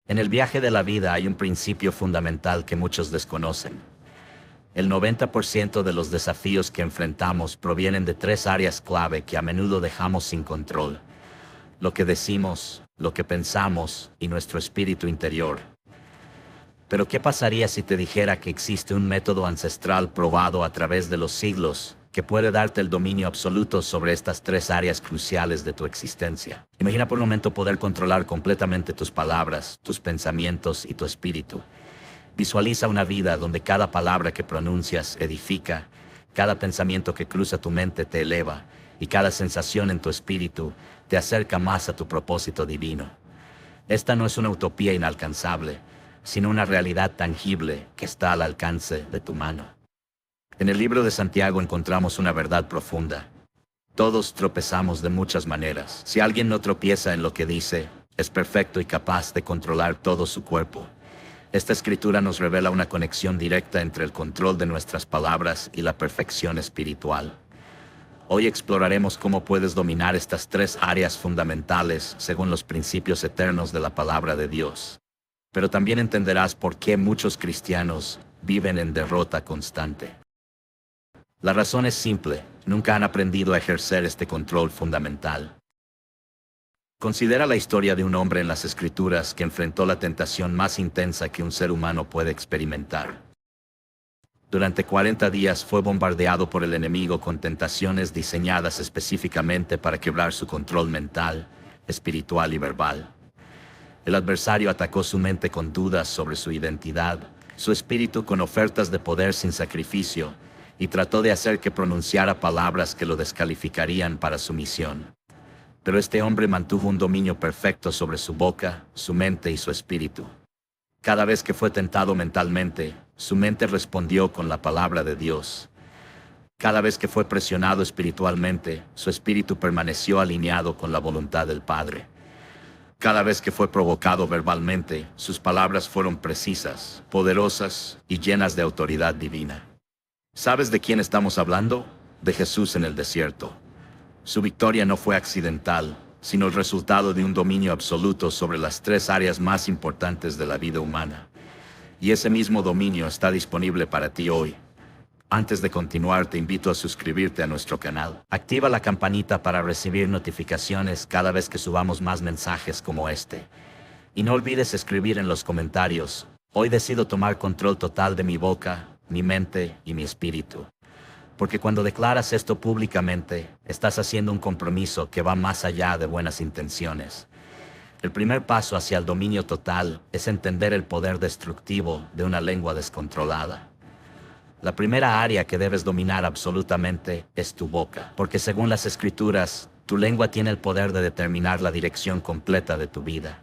En el viaje de la vida hay un principio fundamental que muchos desconocen. El 90% de los desafíos que enfrentamos provienen de tres áreas clave que a menudo dejamos sin control: lo que decimos, lo que pensamos y nuestro espíritu interior. Pero ¿qué pasaría si te dijera que existe un método ancestral probado a través de los siglos que puede darte el dominio absoluto sobre estas tres áreas cruciales de tu existencia? Imagina por un momento poder controlar completamente tus palabras, tus pensamientos y tu espíritu. Visualiza una vida donde cada palabra que pronuncias edifica, cada pensamiento que cruza tu mente te eleva y cada sensación en tu espíritu te acerca más a tu propósito divino. Esta no es una utopía inalcanzable, sino una realidad tangible que está al alcance de tu mano. En el libro de Santiago encontramos una verdad profunda. Todos tropezamos de muchas maneras. Si alguien no tropieza en lo que dice, es perfecto y capaz de controlar todo su cuerpo. Esta escritura nos revela una conexión directa entre el control de nuestras palabras y la perfección espiritual. Hoy exploraremos cómo puedes dominar estas tres áreas fundamentales según los principios eternos de la palabra de Dios. Pero también entenderás por qué muchos cristianos viven en derrota constante. La razón es simple: nunca han aprendido a ejercer este control fundamental. Considera la historia de un hombre en las Escrituras que enfrentó la tentación más intensa que un ser humano puede experimentar. Durante 40 días fue bombardeado por el enemigo con tentaciones diseñadas específicamente para quebrar su control mental, espiritual y verbal. El adversario atacó su mente con dudas sobre su identidad, su espíritu con ofertas de poder sin sacrificio, y trató de hacer que pronunciara palabras que lo descalificarían para su misión. Pero este hombre mantuvo un dominio perfecto sobre su boca, su mente y su espíritu. Cada vez que fue tentado mentalmente, su mente respondió con la palabra de Dios. Cada vez que fue presionado espiritualmente, su espíritu permaneció alineado con la voluntad del Padre. Cada vez que fue provocado verbalmente, sus palabras fueron precisas, poderosas y llenas de autoridad divina. ¿Sabes de quién estamos hablando? De Jesús en el desierto. Su victoria no fue accidental, sino el resultado de un dominio absoluto sobre las tres áreas más importantes de la vida humana. Y ese mismo dominio está disponible para ti hoy. Antes de continuar, te invito a suscribirte a nuestro canal. Activa la campanita para recibir notificaciones cada vez que subamos más mensajes como este. Y no olvides escribir en los comentarios: hoy decido tomar control total de mi boca, mi mente y mi espíritu. Porque cuando declaras esto públicamente, estás haciendo un compromiso que va más allá de buenas intenciones. El primer paso hacia el dominio total es entender el poder destructivo de una lengua descontrolada. La primera área que debes dominar absolutamente es tu boca, porque según las Escrituras, tu lengua tiene el poder de determinar la dirección completa de tu vida.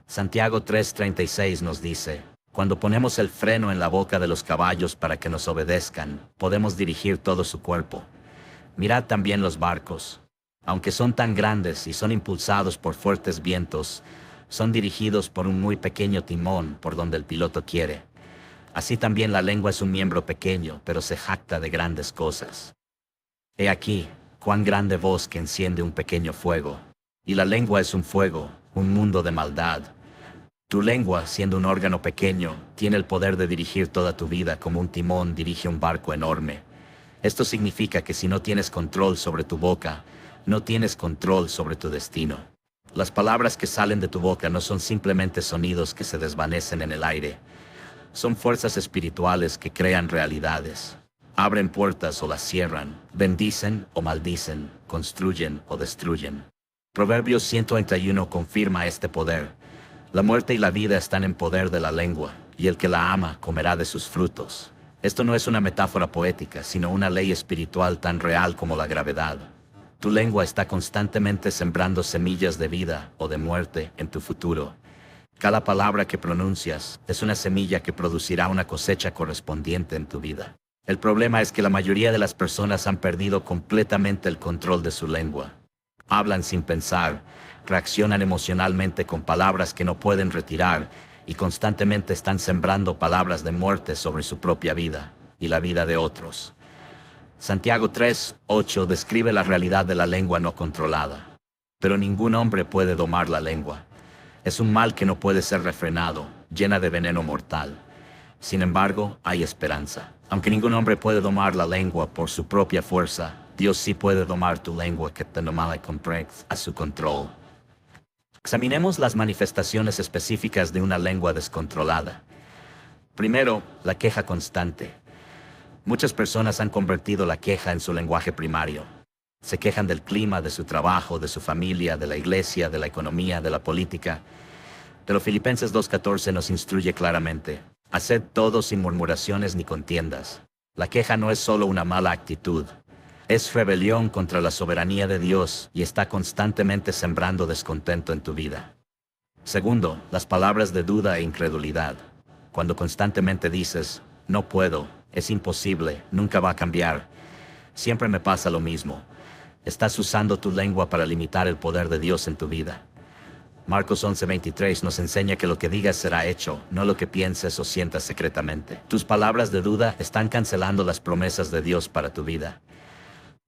Santiago 3:36 nos dice: cuando ponemos el freno en la boca de los caballos para que nos obedezcan, podemos dirigir todo su cuerpo. Mirad también los barcos. Aunque son tan grandes y son impulsados por fuertes vientos, son dirigidos por un muy pequeño timón por donde el piloto quiere. Así también la lengua es un miembro pequeño, pero se jacta de grandes cosas. He aquí, cuán grande voz que enciende un pequeño fuego. Y la lengua es un fuego, un mundo de maldad. Tu lengua, siendo un órgano pequeño, tiene el poder de dirigir toda tu vida como un timón dirige un barco enorme. Esto significa que si no tienes control sobre tu boca, no tienes control sobre tu destino. Las palabras que salen de tu boca no son simplemente sonidos que se desvanecen en el aire. Son fuerzas espirituales que crean realidades. Abren puertas o las cierran, bendicen o maldicen, construyen o destruyen. Proverbios 131 confirma este poder. La muerte y la vida están en poder de la lengua, y el que la ama comerá de sus frutos. Esto no es una metáfora poética, sino una ley espiritual tan real como la gravedad. Tu lengua está constantemente sembrando semillas de vida o de muerte en tu futuro. Cada palabra que pronuncias es una semilla que producirá una cosecha correspondiente en tu vida. El problema es que la mayoría de las personas han perdido completamente el control de su lengua. Hablan sin pensar, reaccionan emocionalmente con palabras que no pueden retirar y constantemente están sembrando palabras de muerte sobre su propia vida y la vida de otros. Santiago 3:8 describe la realidad de la lengua no controlada. Pero ningún hombre puede domar la lengua. Es un mal que no puede ser refrenado, llena de veneno mortal. Sin embargo, hay esperanza. Aunque ningún hombre puede domar la lengua por su propia fuerza, Dios sí puede domar tu lengua que te domala a su control. Examinemos las manifestaciones específicas de una lengua descontrolada. Primero, la queja constante. Muchas personas han convertido la queja en su lenguaje primario. Se quejan del clima, de su trabajo, de su familia, de la iglesia, de la economía, de la política. Pero Filipenses 2:14 nos instruye claramente: haced todo sin murmuraciones ni contiendas. La queja no es solo una mala actitud. Es rebelión contra la soberanía de Dios y está constantemente sembrando descontento en tu vida. Segundo, las palabras de duda e incredulidad. Cuando constantemente dices, no puedo, es imposible, nunca va a cambiar, siempre me pasa lo mismo, estás usando tu lengua para limitar el poder de Dios en tu vida. Marcos 11:23 nos enseña que lo que digas será hecho, no lo que pienses o sientas secretamente. Tus palabras de duda están cancelando las promesas de Dios para tu vida.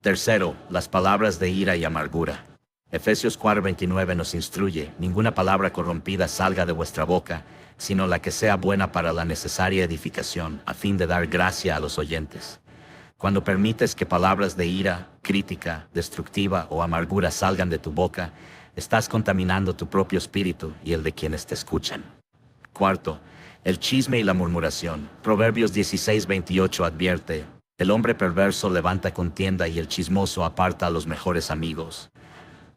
Tercero, las palabras de ira y amargura. Efesios 4:29 nos instruye: ninguna palabra corrompida salga de vuestra boca, sino la que sea buena para la necesaria edificación, a fin de dar gracia a los oyentes. Cuando permites que palabras de ira, crítica, destructiva o amargura salgan de tu boca, estás contaminando tu propio espíritu y el de quienes te escuchan. Cuarto, el chisme y la murmuración. Proverbios 16:28 advierte: el hombre perverso levanta contienda y el chismoso aparta a los mejores amigos.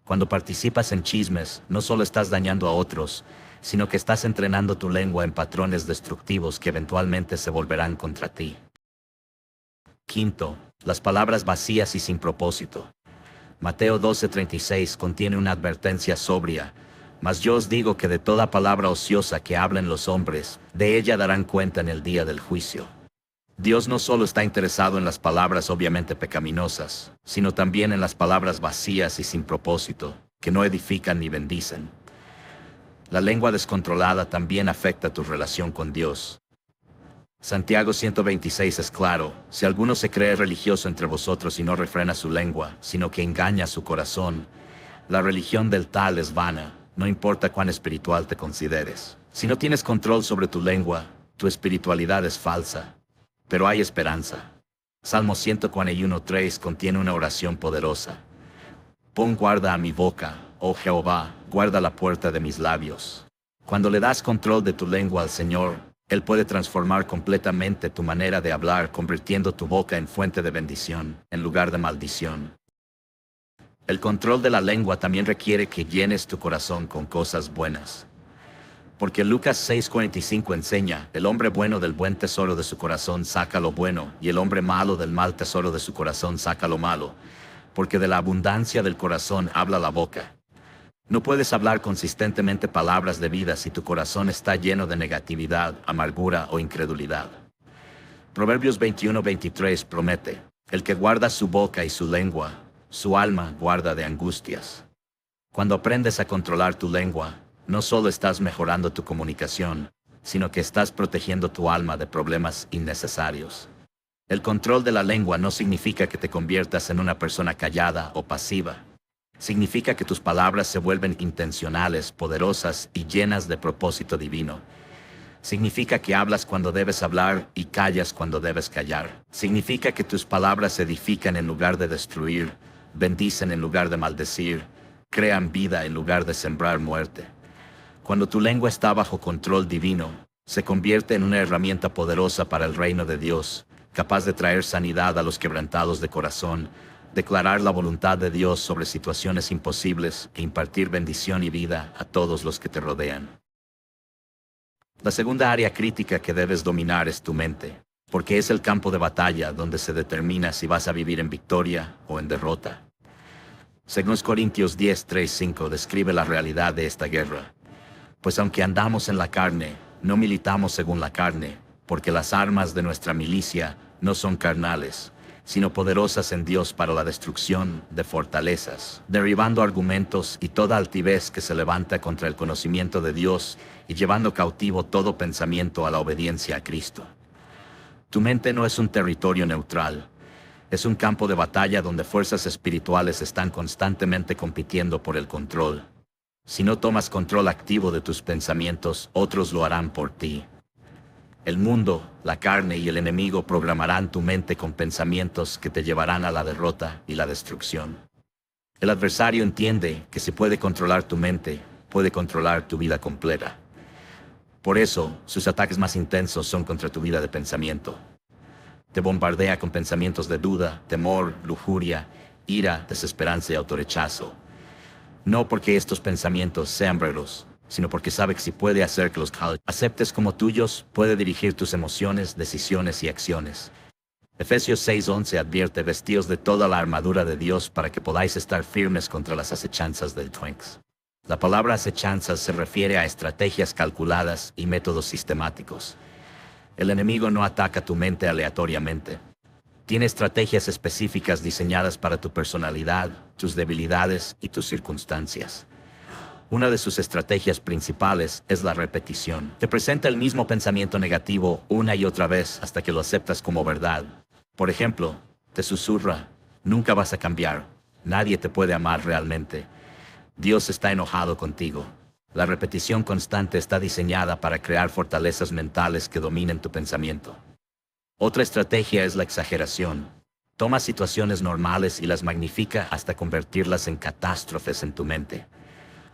Cuando participas en chismes, no solo estás dañando a otros, sino que estás entrenando tu lengua en patrones destructivos que eventualmente se volverán contra ti. Quinto, las palabras vacías y sin propósito. Mateo 12:36 contiene una advertencia sobria: mas yo os digo que de toda palabra ociosa que hablen los hombres, de ella darán cuenta en el día del juicio. Dios no solo está interesado en las palabras obviamente pecaminosas, sino también en las palabras vacías y sin propósito, que no edifican ni bendicen. La lengua descontrolada también afecta tu relación con Dios. Santiago 1:26 es claro: si alguno se cree religioso entre vosotros y no refrena su lengua, sino que engaña su corazón, la religión del tal es vana, no importa cuán espiritual te consideres. Si no tienes control sobre tu lengua, tu espiritualidad es falsa. Pero hay esperanza. Salmo 141:3 contiene una oración poderosa: pon guarda a mi boca, oh Jehová, guarda la puerta de mis labios. Cuando le das control de tu lengua al Señor, Él puede transformar completamente tu manera de hablar, convirtiendo tu boca en fuente de bendición, en lugar de maldición. El control de la lengua también requiere que llenes tu corazón con cosas buenas. Porque Lucas 6:45 enseña: el hombre bueno del buen tesoro de su corazón saca lo bueno, y el hombre malo del mal tesoro de su corazón saca lo malo, porque de la abundancia del corazón habla la boca. No puedes hablar consistentemente palabras de vida si tu corazón está lleno de negatividad, amargura o incredulidad. Proverbios 21:23 promete: el que guarda su boca y su lengua, su alma guarda de angustias. Cuando aprendes a controlar tu lengua, no solo estás mejorando tu comunicación, sino que estás protegiendo tu alma de problemas innecesarios. El control de la lengua no significa que te conviertas en una persona callada o pasiva. Significa que tus palabras se vuelven intencionales, poderosas y llenas de propósito divino. Significa que hablas cuando debes hablar y callas cuando debes callar. Significa que tus palabras edifican en lugar de destruir, bendicen en lugar de maldecir, crean vida en lugar de sembrar muerte. Cuando tu lengua está bajo control divino, se convierte en una herramienta poderosa para el reino de Dios, capaz de traer sanidad a los quebrantados de corazón, declarar la voluntad de Dios sobre situaciones imposibles e impartir bendición y vida a todos los que te rodean. La segunda área crítica que debes dominar es tu mente, porque es el campo de batalla donde se determina si vas a vivir en victoria o en derrota. Según Corintios 10:3-5 describe la realidad de esta guerra: pues aunque andamos en la carne, no militamos según la carne, porque las armas de nuestra milicia no son carnales, sino poderosas en Dios para la destrucción de fortalezas, derribando argumentos y toda altivez que se levanta contra el conocimiento de Dios y llevando cautivo todo pensamiento a la obediencia a Cristo. Tu mente no es un territorio neutral, es un campo de batalla donde fuerzas espirituales están constantemente compitiendo por el control. Si no tomas control activo de tus pensamientos, otros lo harán por ti. El mundo, la carne y el enemigo programarán tu mente con pensamientos que te llevarán a la derrota y la destrucción. El adversario entiende que si puede controlar tu mente, puede controlar tu vida completa. Por eso, sus ataques más intensos son contra tu vida de pensamiento. Te bombardea con pensamientos de duda, temor, lujuria, ira, desesperanza y autorrechazo. No porque estos pensamientos sean verdaderos, sino porque sabe que si puede hacer que los aceptes como tuyos, puede dirigir tus emociones, decisiones y acciones. Efesios 6:11 advierte: vestíos de toda la armadura de Dios para que podáis estar firmes contra las acechanzas del Twinks. La palabra acechanzas se refiere a estrategias calculadas y métodos sistemáticos. El enemigo no ataca tu mente aleatoriamente. Tiene estrategias específicas diseñadas para tu personalidad, tus debilidades y tus circunstancias. Una de sus estrategias principales es la repetición. Te presenta el mismo pensamiento negativo una y otra vez hasta que lo aceptas como verdad. Por ejemplo, te susurra: nunca vas a cambiar, nadie te puede amar realmente, Dios está enojado contigo. La repetición constante está diseñada para crear fortalezas mentales que dominen tu pensamiento. Otra estrategia es la exageración. Toma situaciones normales y las magnifica hasta convertirlas en catástrofes en tu mente.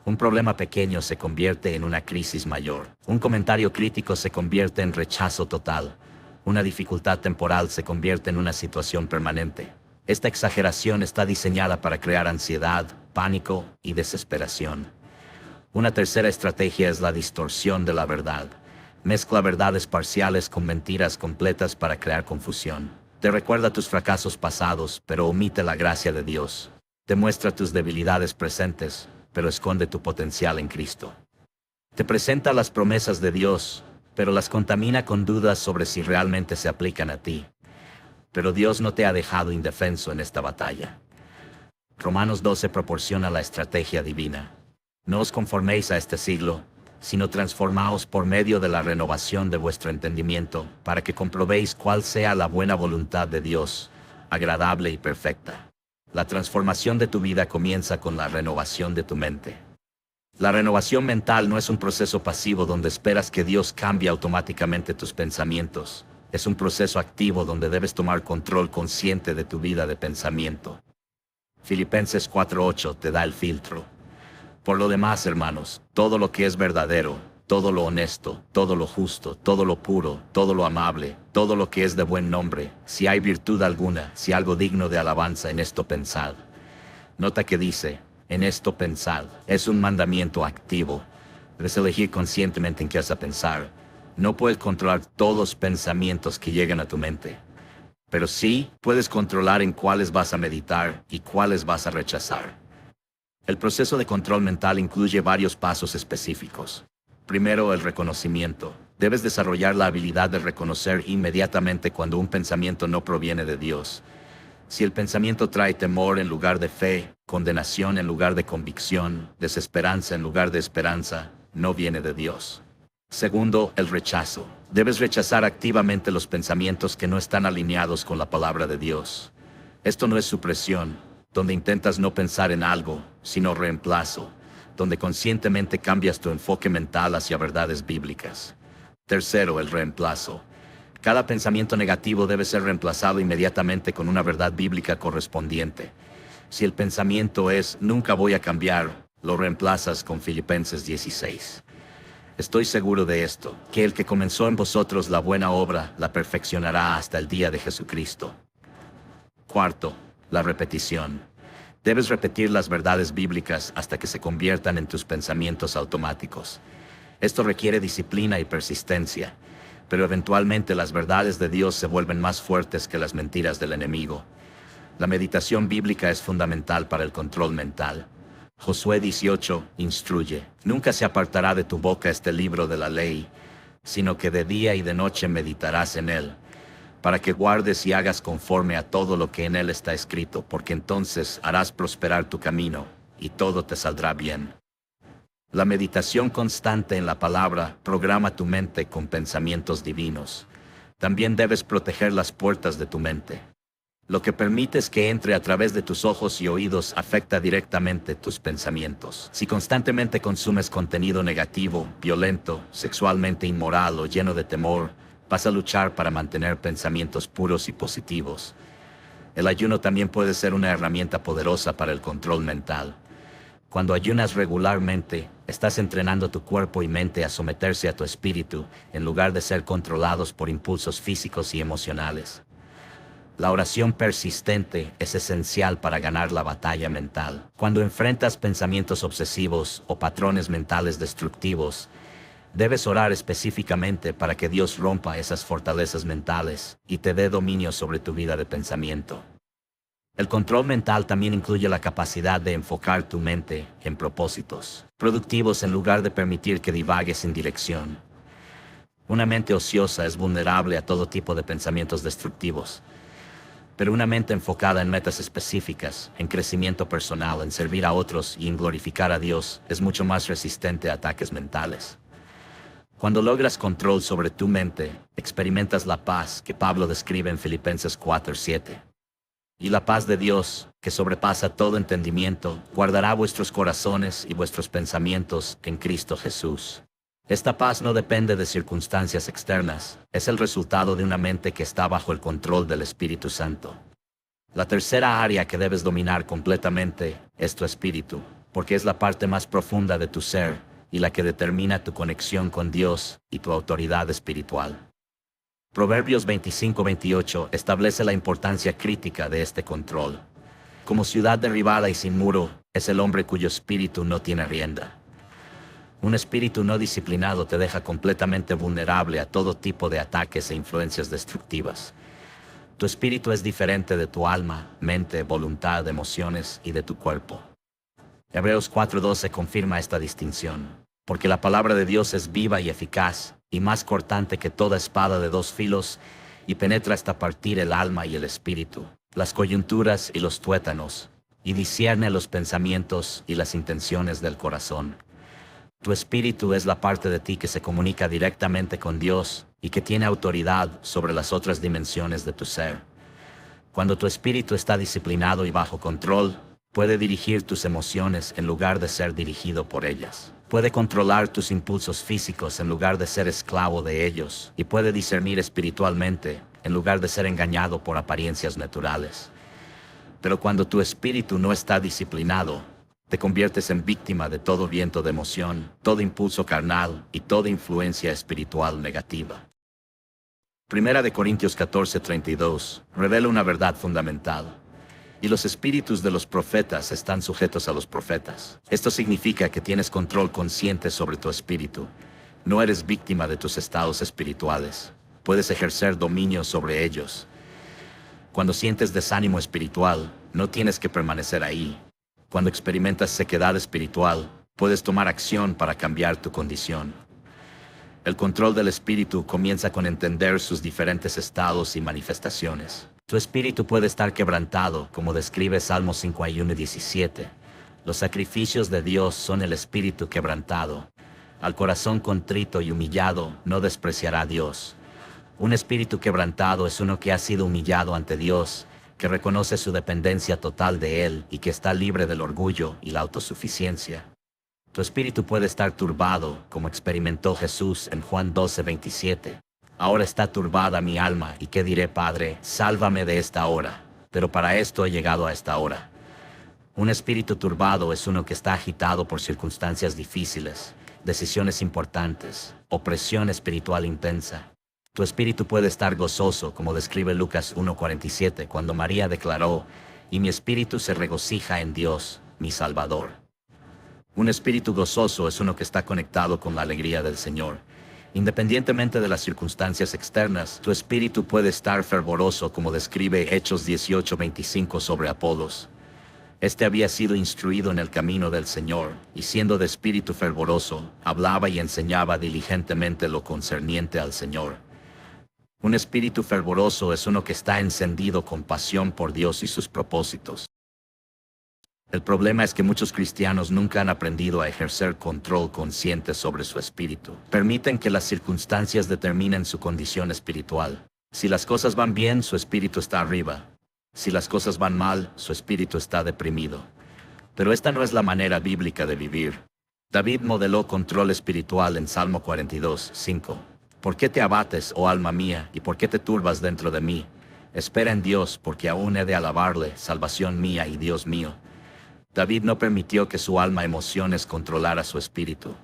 Un problema pequeño se convierte en una crisis mayor. Un comentario crítico se convierte en rechazo total. Una dificultad temporal se convierte en una situación permanente. Esta exageración está diseñada para crear ansiedad, pánico y desesperación. Una tercera estrategia es la distorsión de la verdad. Mezcla verdades parciales con mentiras completas para crear confusión. Te recuerda tus fracasos pasados, pero omite la gracia de Dios. Te muestra tus debilidades presentes, pero esconde tu potencial en Cristo. Te presenta las promesas de Dios, pero las contamina con dudas sobre si realmente se aplican a ti. Pero Dios no te ha dejado indefenso en esta batalla. Romanos 12 proporciona la estrategia divina. No os conforméis a este siglo, sino transformaos por medio de la renovación de vuestro entendimiento, para que comprobéis cuál sea la buena voluntad de Dios, agradable y perfecta. La transformación de tu vida comienza con la renovación de tu mente. La renovación mental no es un proceso pasivo donde esperas que Dios cambie automáticamente tus pensamientos. Es un proceso activo donde debes tomar control consciente de tu vida de pensamiento. Filipenses 4:8 te da el filtro. Por lo demás, hermanos, todo lo que es verdadero, todo lo honesto, todo lo justo, todo lo puro, todo lo amable, todo lo que es de buen nombre, si hay virtud alguna, si algo digno de alabanza, en esto pensad. Nota que dice: en esto pensad. Es un mandamiento activo. Debes elegir conscientemente en qué vas a pensar. No puedes controlar todos los pensamientos que llegan a tu mente, pero sí puedes controlar en cuáles vas a meditar y cuáles vas a rechazar. El proceso de control mental incluye varios pasos específicos. Primero, el reconocimiento. Debes desarrollar la habilidad de reconocer inmediatamente cuando un pensamiento no proviene de Dios. Si el pensamiento trae temor en lugar de fe, condenación en lugar de convicción, desesperanza en lugar de esperanza, no viene de Dios. Segundo, el rechazo. Debes rechazar activamente los pensamientos que no están alineados con la palabra de Dios. Esto no es supresión, donde intentas no pensar en algo, sino reemplazo, donde conscientemente cambias tu enfoque mental hacia verdades bíblicas. Tercero, el reemplazo. Cada pensamiento negativo debe ser reemplazado inmediatamente con una verdad bíblica correspondiente. Si el pensamiento es "nunca voy a cambiar", lo reemplazas con Filipenses 16. Estoy seguro de esto, que el que comenzó en vosotros la buena obra, la perfeccionará hasta el día de Jesucristo. Cuarto, la repetición. Debes repetir las verdades bíblicas hasta que se conviertan en tus pensamientos automáticos. Esto requiere disciplina y persistencia, pero eventualmente las verdades de Dios se vuelven más fuertes que las mentiras del enemigo. La meditación bíblica es fundamental para el control mental. Josué 18 instruye: nunca se apartará de tu boca este libro de la ley, sino que de día y de noche meditarás en él, para que guardes y hagas conforme a todo lo que en él está escrito, porque entonces harás prosperar tu camino, y todo te saldrá bien. La meditación constante en la palabra programa tu mente con pensamientos divinos. También debes proteger las puertas de tu mente. Lo que permites que entre a través de tus ojos y oídos afecta directamente tus pensamientos. Si constantemente consumes contenido negativo, violento, sexualmente inmoral o lleno de temor, vas a luchar para mantener pensamientos puros y positivos. El ayuno también puede ser una herramienta poderosa para el control mental. Cuando ayunas regularmente, estás entrenando tu cuerpo y mente a someterse a tu espíritu, en lugar de ser controlados por impulsos físicos y emocionales. La oración persistente es esencial para ganar la batalla mental. Cuando enfrentas pensamientos obsesivos o patrones mentales destructivos, debes orar específicamente para que Dios rompa esas fortalezas mentales y te dé dominio sobre tu vida de pensamiento. El control mental también incluye la capacidad de enfocar tu mente en propósitos productivos en lugar de permitir que divague sin dirección. Una mente ociosa es vulnerable a todo tipo de pensamientos destructivos, pero una mente enfocada en metas específicas, en crecimiento personal, en servir a otros y en glorificar a Dios, es mucho más resistente a ataques mentales. Cuando logras control sobre tu mente, experimentas la paz que Pablo describe en Filipenses 4:7. Y la paz de Dios, que sobrepasa todo entendimiento, guardará vuestros corazones y vuestros pensamientos en Cristo Jesús. Esta paz no depende de circunstancias externas, es el resultado de una mente que está bajo el control del Espíritu Santo. La tercera área que debes dominar completamente es tu espíritu, porque es la parte más profunda de tu ser y la que determina tu conexión con Dios y tu autoridad espiritual. Proverbios 25:28 establece la importancia crítica de este control. Como ciudad derribada y sin muro, es el hombre cuyo espíritu no tiene rienda. Un espíritu no disciplinado te deja completamente vulnerable a todo tipo de ataques e influencias destructivas. Tu espíritu es diferente de tu alma, mente, voluntad, emociones y de tu cuerpo. Hebreos 4:12 confirma esta distinción, porque la palabra de Dios es viva y eficaz, y más cortante que toda espada de dos filos, y penetra hasta partir el alma y el espíritu, las coyunturas y los tuétanos, y discierne los pensamientos y las intenciones del corazón. Tu espíritu es la parte de ti que se comunica directamente con Dios y que tiene autoridad sobre las otras dimensiones de tu ser. Cuando tu espíritu está disciplinado y bajo control, puede dirigir tus emociones en lugar de ser dirigido por ellas. Puede controlar tus impulsos físicos en lugar de ser esclavo de ellos, y puede discernir espiritualmente en lugar de ser engañado por apariencias naturales. Pero cuando tu espíritu no está disciplinado, te conviertes en víctima de todo viento de emoción, todo impulso carnal y toda influencia espiritual negativa. Primera de Corintios 14:32 revela una verdad fundamental. Y los espíritus de los profetas están sujetos a los profetas. Esto significa que tienes control consciente sobre tu espíritu. No eres víctima de tus estados espirituales. Puedes ejercer dominio sobre ellos. Cuando sientes desánimo espiritual, no tienes que permanecer ahí. Cuando experimentas sequedad espiritual, puedes tomar acción para cambiar tu condición. El control del espíritu comienza con entender sus diferentes estados y manifestaciones. Tu espíritu puede estar quebrantado, como describe Salmo 51:17. Los sacrificios de Dios son el espíritu quebrantado. Al corazón contrito y humillado no despreciará Dios. Un espíritu quebrantado es uno que ha sido humillado ante Dios, que reconoce su dependencia total de Él y que está libre del orgullo y la autosuficiencia. Tu espíritu puede estar turbado, como experimentó Jesús en Juan 12:27. Ahora está turbada mi alma, ¿y qué diré, Padre? Sálvame de esta hora. Pero para esto he llegado a esta hora. Un espíritu turbado es uno que está agitado por circunstancias difíciles, decisiones importantes, opresión espiritual intensa. Tu espíritu puede estar gozoso, como describe Lucas 1:47, cuando María declaró, y mi espíritu se regocija en Dios, mi Salvador. Un espíritu gozoso es uno que está conectado con la alegría del Señor. Independientemente de las circunstancias externas, tu espíritu puede estar fervoroso, como describe Hechos 18:25 sobre Apolos. Este había sido instruido en el camino del Señor, y siendo de espíritu fervoroso, hablaba y enseñaba diligentemente lo concerniente al Señor. Un espíritu fervoroso es uno que está encendido con pasión por Dios y sus propósitos. El problema es que muchos cristianos nunca han aprendido a ejercer control consciente sobre su espíritu. Permiten que las circunstancias determinen su condición espiritual. Si las cosas van bien, su espíritu está arriba. Si las cosas van mal, su espíritu está deprimido. Pero esta no es la manera bíblica de vivir. David modeló control espiritual en Salmo 42, 5. ¿Por qué te abates, oh alma mía, y por qué te turbas dentro de mí? Espera en Dios, porque aún he de alabarle, salvación mía y Dios mío. David no permitió que su alma emociones controlara su espíritu.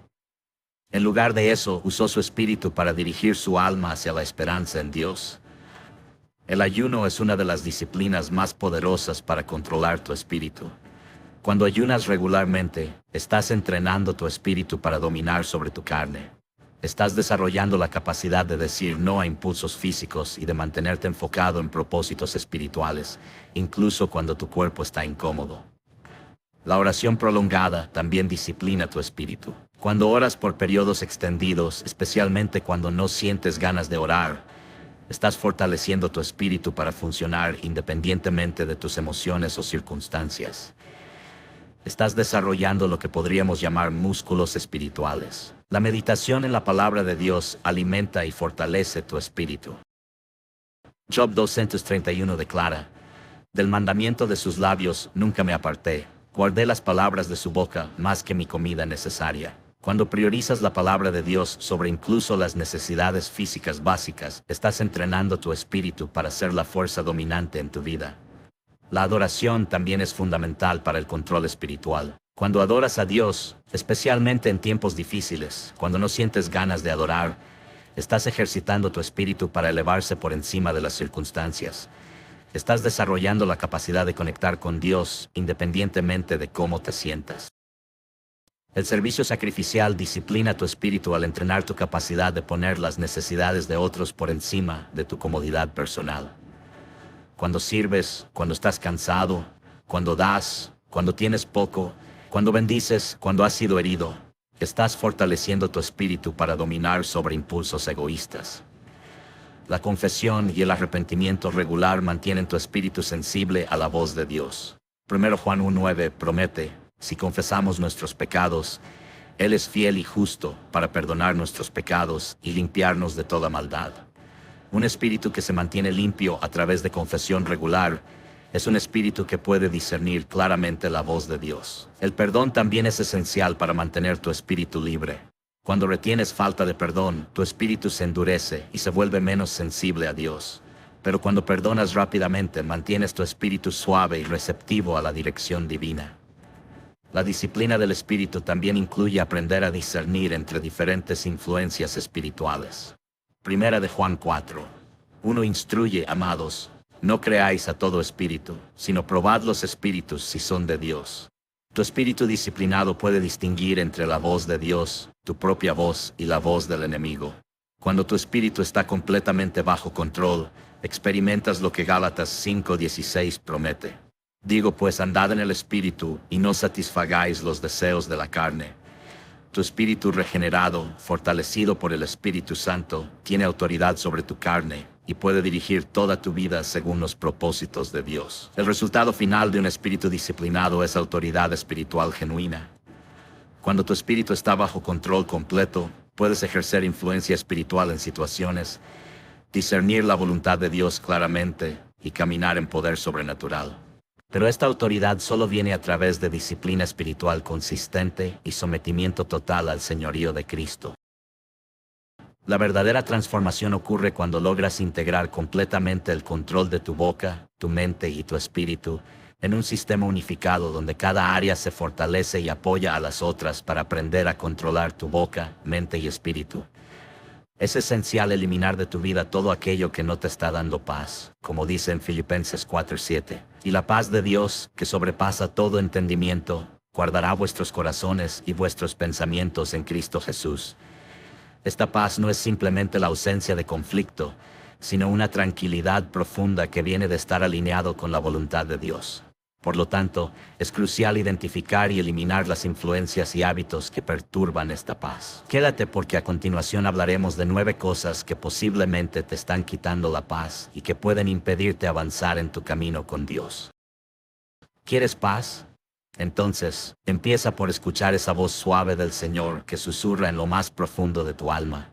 En lugar de eso, usó su espíritu para dirigir su alma hacia la esperanza en Dios. El ayuno es una de las disciplinas más poderosas para controlar tu espíritu. Cuando ayunas regularmente, estás entrenando tu espíritu para dominar sobre tu carne. Estás desarrollando la capacidad de decir no a impulsos físicos y de mantenerte enfocado en propósitos espirituales, incluso cuando tu cuerpo está incómodo. La oración prolongada también disciplina tu espíritu. Cuando oras por periodos extendidos, especialmente cuando no sientes ganas de orar, estás fortaleciendo tu espíritu para funcionar independientemente de tus emociones o circunstancias. Estás desarrollando lo que podríamos llamar músculos espirituales. La meditación en la palabra de Dios alimenta y fortalece tu espíritu. Job 231 declara: del mandamiento de sus labios nunca me aparté, guardé las palabras de su boca más que mi comida necesaria. Cuando priorizas la palabra de Dios sobre incluso las necesidades físicas básicas, estás entrenando tu espíritu para ser la fuerza dominante en tu vida. La adoración también es fundamental para el control espiritual. Cuando adoras a Dios, especialmente en tiempos difíciles, cuando no sientes ganas de adorar, estás ejercitando tu espíritu para elevarse por encima de las circunstancias. Estás desarrollando la capacidad de conectar con Dios independientemente de cómo te sientas. El servicio sacrificial disciplina tu espíritu al entrenar tu capacidad de poner las necesidades de otros por encima de tu comodidad personal. Cuando sirves, cuando estás cansado, cuando das, cuando tienes poco, cuando bendices, cuando has sido herido, estás fortaleciendo tu espíritu para dominar sobre impulsos egoístas. La confesión y el arrepentimiento regular mantienen tu espíritu sensible a la voz de Dios. 1 Juan 1:9 promete: si confesamos nuestros pecados, Él es fiel y justo para perdonar nuestros pecados y limpiarnos de toda maldad. Un espíritu que se mantiene limpio a través de confesión regular es un espíritu que puede discernir claramente la voz de Dios. El perdón también es esencial para mantener tu espíritu libre. Cuando retienes falta de perdón, tu espíritu se endurece y se vuelve menos sensible a Dios. Pero cuando perdonas rápidamente, mantienes tu espíritu suave y receptivo a la dirección divina. La disciplina del espíritu también incluye aprender a discernir entre diferentes influencias espirituales. Primera de Juan 4. 1 instruye, amados, no creáis a todo espíritu, sino probad los espíritus si son de Dios. Tu espíritu disciplinado puede distinguir entre la voz de Dios, tu propia voz y la voz del enemigo. Cuando tu espíritu está completamente bajo control, experimentas lo que Gálatas 5:16 promete. Digo pues, andad en el espíritu y no satisfagáis los deseos de la carne. Tu espíritu regenerado, fortalecido por el Espíritu Santo, tiene autoridad sobre tu carne y puede dirigir toda tu vida según los propósitos de Dios. El resultado final de un espíritu disciplinado es autoridad espiritual genuina. Cuando tu espíritu está bajo control completo, puedes ejercer influencia espiritual en situaciones, discernir la voluntad de Dios claramente y caminar en poder sobrenatural. Pero esta autoridad solo viene a través de disciplina espiritual consistente y sometimiento total al señorío de Cristo. La verdadera transformación ocurre cuando logras integrar completamente el control de tu boca, tu mente y tu espíritu en un sistema unificado donde cada área se fortalece y apoya a las otras para aprender a controlar tu boca, mente y espíritu. Es esencial eliminar de tu vida todo aquello que no te está dando paz, como dice en Filipenses 4:7. Y la paz de Dios, que sobrepasa todo entendimiento, guardará vuestros corazones y vuestros pensamientos en Cristo Jesús. Esta paz no es simplemente la ausencia de conflicto, sino una tranquilidad profunda que viene de estar alineado con la voluntad de Dios. Por lo tanto, es crucial identificar y eliminar las influencias y hábitos que perturban esta paz. Quédate porque a continuación hablaremos de 9 cosas que posiblemente te están quitando la paz y que pueden impedirte avanzar en tu camino con Dios. ¿Quieres paz? Entonces, empieza por escuchar esa voz suave del Señor que susurra en lo más profundo de tu alma.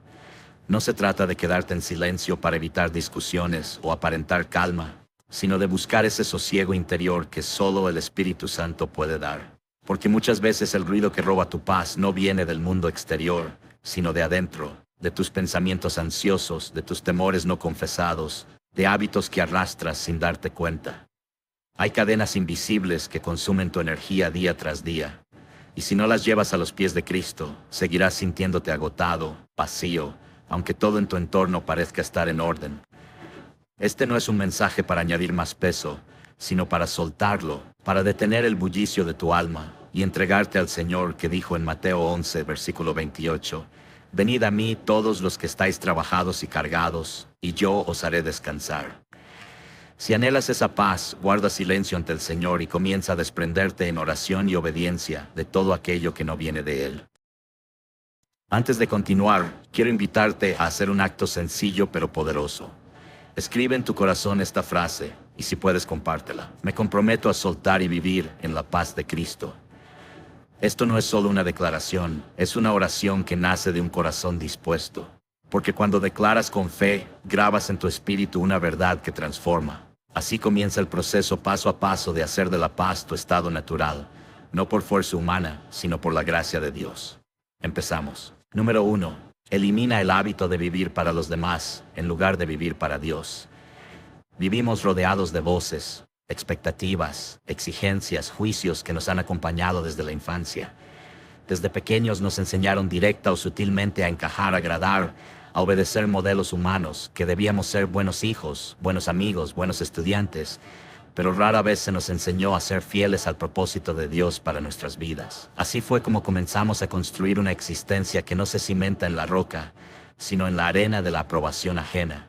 No se trata de quedarte en silencio para evitar discusiones o aparentar calma. sino de buscar ese sosiego interior que solo el Espíritu Santo puede dar. Porque muchas veces el ruido que roba tu paz no viene del mundo exterior, sino de adentro, de tus pensamientos ansiosos, de tus temores no confesados, de hábitos que arrastras sin darte cuenta. Hay cadenas invisibles que consumen tu energía día tras día, y si no las llevas a los pies de Cristo, seguirás sintiéndote agotado, vacío, aunque todo en tu entorno parezca estar en orden. Este no es un mensaje para añadir más peso, sino para soltarlo, para detener el bullicio de tu alma y entregarte al Señor, que dijo en Mateo 11, versículo 28, «Venid a mí todos los que estáis trabajados y cargados, y yo os haré descansar». Si anhelas esa paz, guarda silencio ante el Señor y comienza a desprenderte en oración y obediencia de todo aquello que no viene de Él. Antes de continuar, quiero invitarte a hacer un acto sencillo pero poderoso. Escribe en tu corazón esta frase, y si puedes compártela. Me comprometo a soltar y vivir en la paz de Cristo. Esto no es solo una declaración, es una oración que nace de un corazón dispuesto. Porque cuando declaras con fe, grabas en tu espíritu una verdad que transforma. Así comienza el proceso paso a paso de hacer de la paz tu estado natural, no por fuerza humana, sino por la gracia de Dios. Empezamos. Número 1. Elimina el hábito de vivir para los demás, en lugar de vivir para Dios. Vivimos rodeados de voces, expectativas, exigencias, juicios que nos han acompañado desde la infancia. Desde pequeños nos enseñaron directa o sutilmente a encajar, a agradar, a obedecer modelos humanos, que debíamos ser buenos hijos, buenos amigos, buenos estudiantes, pero rara vez se nos enseñó a ser fieles al propósito de Dios para nuestras vidas. Así fue como comenzamos a construir una existencia que no se cimenta en la roca, sino en la arena de la aprobación ajena.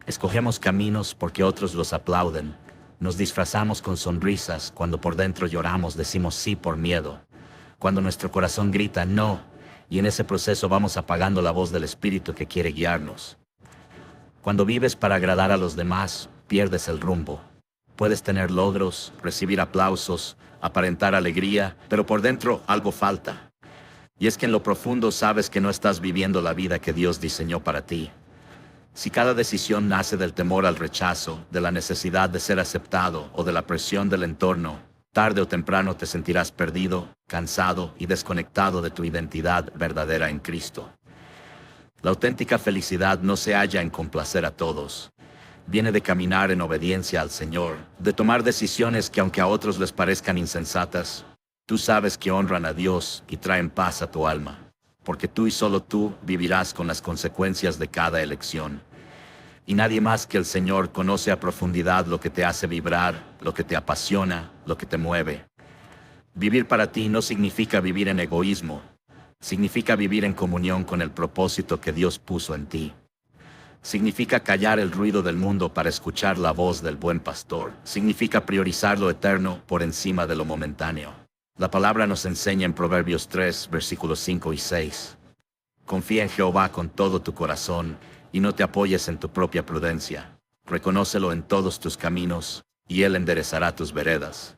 Escogemos caminos porque otros los aplauden. Nos disfrazamos con sonrisas cuando por dentro lloramos, decimos sí por miedo. Cuando nuestro corazón grita no, y en ese proceso vamos apagando la voz del Espíritu que quiere guiarnos. Cuando vives para agradar a los demás, pierdes el rumbo. Puedes tener logros, recibir aplausos, aparentar alegría, pero por dentro algo falta. Y es que en lo profundo sabes que no estás viviendo la vida que Dios diseñó para ti. Si cada decisión nace del temor al rechazo, de la necesidad de ser aceptado o de la presión del entorno, tarde o temprano te sentirás perdido, cansado y desconectado de tu identidad verdadera en Cristo. La auténtica felicidad no se halla en complacer a todos. Viene de caminar en obediencia al Señor, de tomar decisiones que aunque a otros les parezcan insensatas, tú sabes que honran a Dios y traen paz a tu alma, porque tú y solo tú vivirás con las consecuencias de cada elección. Y nadie más que el Señor conoce a profundidad lo que te hace vibrar, lo que te apasiona, lo que te mueve. Vivir para ti no significa vivir en egoísmo, significa vivir en comunión con el propósito que Dios puso en ti. Significa callar el ruido del mundo para escuchar la voz del buen pastor. Significa priorizar lo eterno por encima de lo momentáneo. La palabra nos enseña en Proverbios 3, versículos 5 y 6. Confía en Jehová con todo tu corazón y no te apoyes en tu propia prudencia. Reconócelo en todos tus caminos y Él enderezará tus veredas.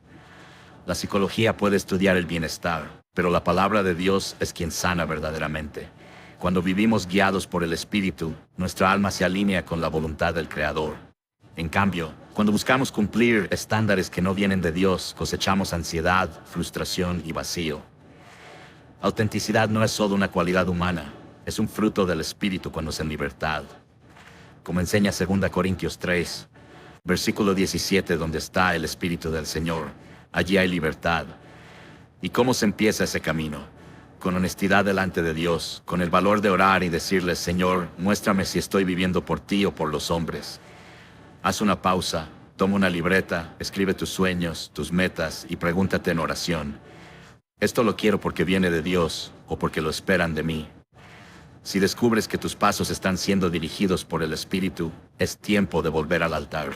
La psicología puede estudiar el bienestar, pero la palabra de Dios es quien sana verdaderamente. Cuando vivimos guiados por el Espíritu, nuestra alma se alinea con la voluntad del Creador. En cambio, cuando buscamos cumplir estándares que no vienen de Dios, cosechamos ansiedad, frustración y vacío. Autenticidad no es solo una cualidad humana, es un fruto del Espíritu cuando es en libertad. Como enseña 2 Corintios 3, versículo 17, donde está el Espíritu del Señor, allí hay libertad. ¿Y cómo se empieza ese camino? Con honestidad delante de Dios, con el valor de orar y decirle, Señor, muéstrame si estoy viviendo por ti o por los hombres. Haz una pausa, toma una libreta, escribe tus sueños, tus metas y pregúntate en oración, ¿esto lo quiero porque viene de Dios o porque lo esperan de mí? Si descubres que tus pasos están siendo dirigidos por el Espíritu, es tiempo de volver al altar.